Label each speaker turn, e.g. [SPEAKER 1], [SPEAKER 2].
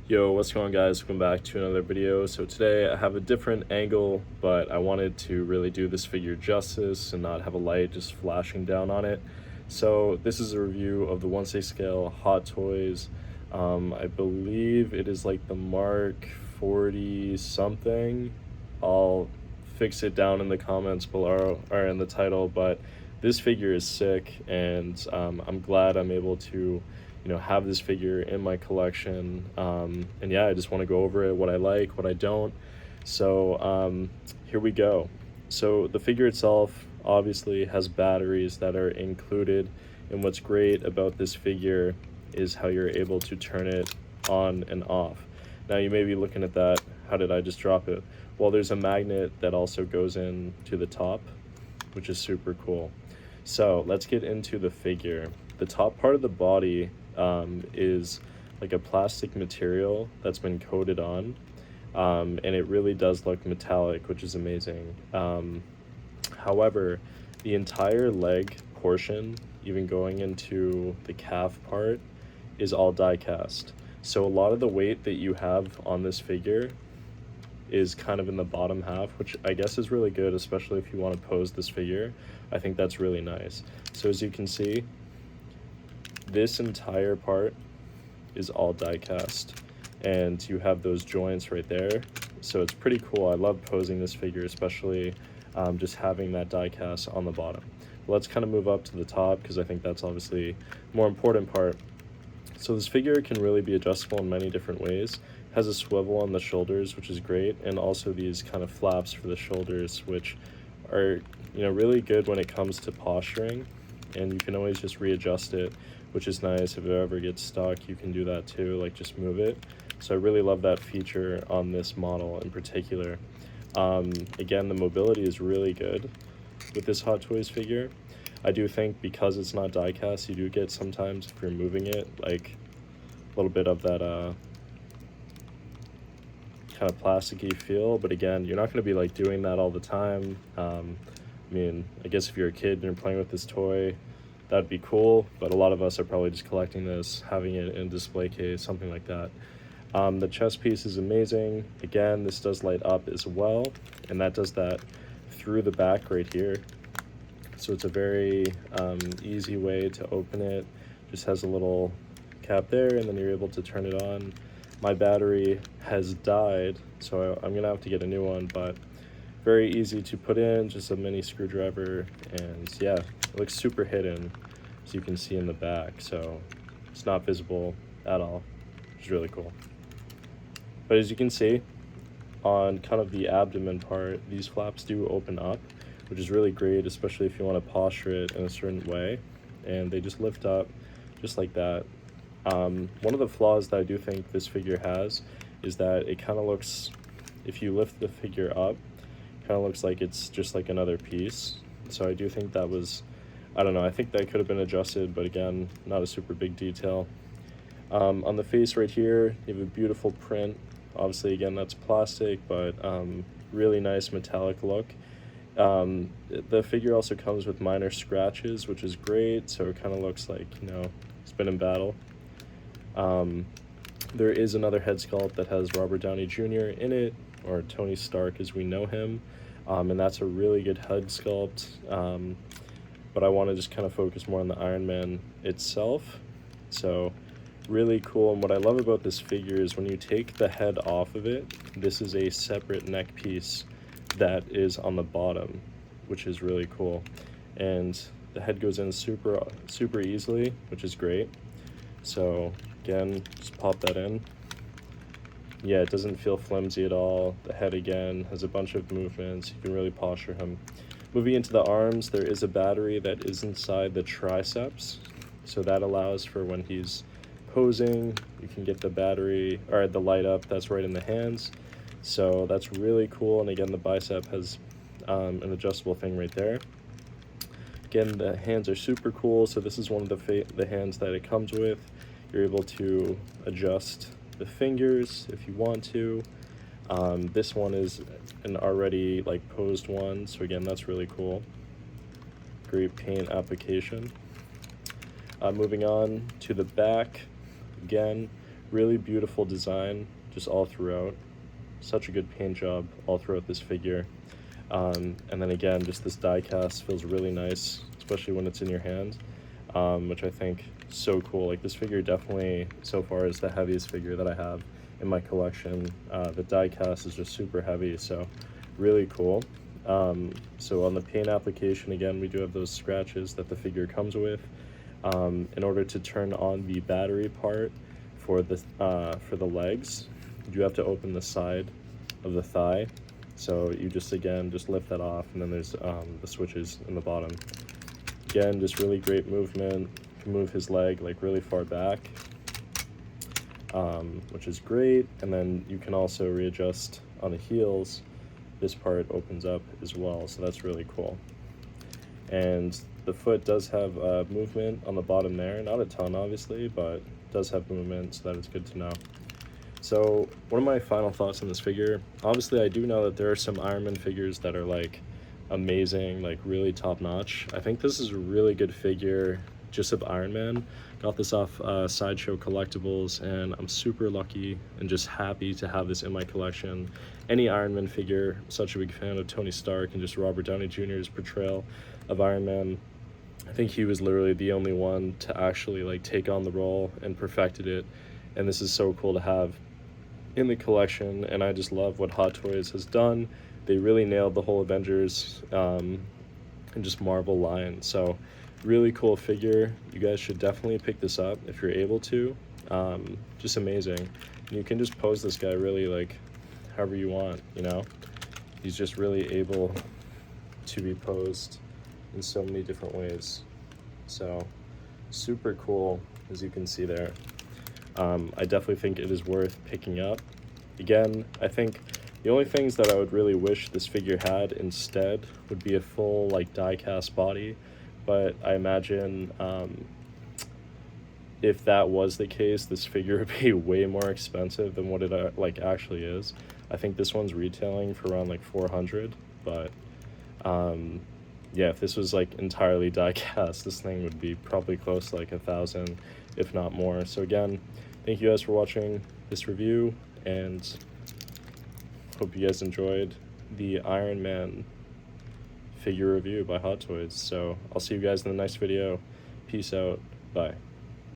[SPEAKER 1] Yo, what's going on, guys? Welcome back to another video. So today I have a different angle, but I wanted to really do this figure justice and not have a light just flashing down on it. So this is a review of the 1/6 scale Hot Toys. I believe it is like the Mark 40 something. I'll fix it down in the comments below or in the title, but this figure is sick, and I'm glad I'm able to have this figure in my collection. And yeah, I just want to go over it, what I like, what I don't. So here we go. So the figure itself obviously has batteries that are included, and what's great about this figure is how you're able to turn it on and off. Now you may be looking at that, how did I just drop it? Well, there's a magnet that also goes in to the top, which is super cool. So let's get into the figure. The top part of the body is like a plastic material that's been coated on, and it really does look metallic, which is amazing. However, the entire leg portion, even going into the calf part, is all die cast. So a lot of the weight that you have on this figure is kind of in the bottom half, which I guess is really good, especially if you want to pose this figure. I think that's really nice. So as you can see, this entire part is all die cast, and you have those joints right there. So it's pretty cool. I love posing this figure, especially just having that die cast on the bottom. Let's kind of move up to the top, because I think that's obviously the more important part. So this figure can really be adjustable in many different ways. It has a swivel on the shoulders, which is great, and also these kind of flaps for the shoulders, which are really good when it comes to posturing, and you can always just readjust it, which is nice. If it ever gets stuck, you can do that too, like just move it. So I really love that feature on this model in particular. Again, the mobility is really good with this Hot Toys figure. I do think because it's not die cast, you do get sometimes, if you're moving it, like a little bit of that kind of plasticky feel, but again, you're not going to be like doing that all the time. I mean, I guess if you're a kid and you're playing with this toy, that'd be cool, but a lot of us are probably just collecting this, having it in a display case, something like that. The chest piece is amazing. Again, this does light up as well, and that does that through the back right here. So it's a very easy way to open it. Just has a little cap there, and then you're able to turn it on. My battery has died, so I'm gonna have to get a new one, but very easy to put in, just a mini screwdriver, and yeah, it looks super hidden, as you can see in the back, so it's not visible at all, which is really cool. But as you can see, on kind of the abdomen part, these flaps do open up, which is really great, especially if you want to posture it in a certain way, and they just lift up just like that. One of the flaws that I do think this figure has is that it kind of looks, if you lift the figure up, kind of looks like it's just like another piece. So I do think that was, I don't know, I think that could have been adjusted, but again, not a super big detail. On the face right here, you have a beautiful print. Obviously, again, that's plastic, but really nice metallic look. The figure also comes with minor scratches, which is great, so it kind of looks like, it's been in battle. There is another head sculpt that has Robert Downey Jr. in it, or Tony Stark as we know him, and that's a really good head sculpt, but I want to just kind of focus more on the Iron Man itself. So really cool, and what I love about this figure is when you take the head off of it, this is a separate neck piece that is on the bottom, which is really cool, and the head goes in super easily, which is great. So again, just pop that in. Yeah, it doesn't feel flimsy at all. The head, again, has a bunch of movements. You can really posture him. Moving into the arms, there is a battery that is inside the triceps, so that allows for when he's posing, you can get the battery, or the light up that's right in the hands. So that's really cool, and again, the bicep has an adjustable thing right there. Again, the hands are super cool, so this is one of the hands that it comes with. You're able to adjust the fingers if you want to. This one is an already like posed one, so again, that's really cool. Great paint application. Moving on to the back, again, Really beautiful design just all throughout. Such a good paint job all throughout this figure. And then again, just this die cast feels really nice, especially when it's in your hand, which I think is so cool. Like, this figure definitely so far is the heaviest figure that I have in my collection. The die cast is just super heavy, so really cool. So on the paint application, again, we do have those scratches that the figure comes with. In order to turn on the battery part for the legs, you have to open the side of the thigh. So you just lift that off, and then there's the switches in the bottom. Again, just really great movement. You can move his leg like really far back, which is great. And then you can also readjust on the heels. This part opens up as well, so that's really cool. And the foot does have movement on the bottom there, not a ton obviously, but does have movement, so that is good to know. So one of my final thoughts on this figure, obviously I do know that there are some Iron Man figures that are like amazing, like really top notch. I think this is a really good figure just of Iron Man. Got this off Sideshow Collectibles, and I'm super lucky and just happy to have this in my collection. Any Iron Man figure, I'm such a big fan of Tony Stark and just Robert Downey Jr.'s portrayal of Iron Man. I think he was literally the only one to actually like take on the role and perfected it, and this is so cool to have in the collection. And I just love what Hot Toys has done. They really nailed the whole Avengers and just Marvel line. So really cool figure. You guys should definitely pick this up if you're able to. Just amazing. And you can just pose this guy really like however you want, you know. He's just really able to be posed in so many different ways. So super cool, as you can see there. I definitely think it is worth picking up. Again, I think the only things that I would really wish this figure had instead would be a full like die cast body, but I imagine if that was the case, this figure would be way more expensive than what it like actually is. I think this one's retailing for around like 400, but yeah, if this was like entirely die cast, this thing would be probably close to like 1,000, if not more. So again, thank you guys for watching this review, and hope you guys enjoyed the Iron Man figure review by Hot Toys. So I'll see you guys in the next video. Peace out. Bye.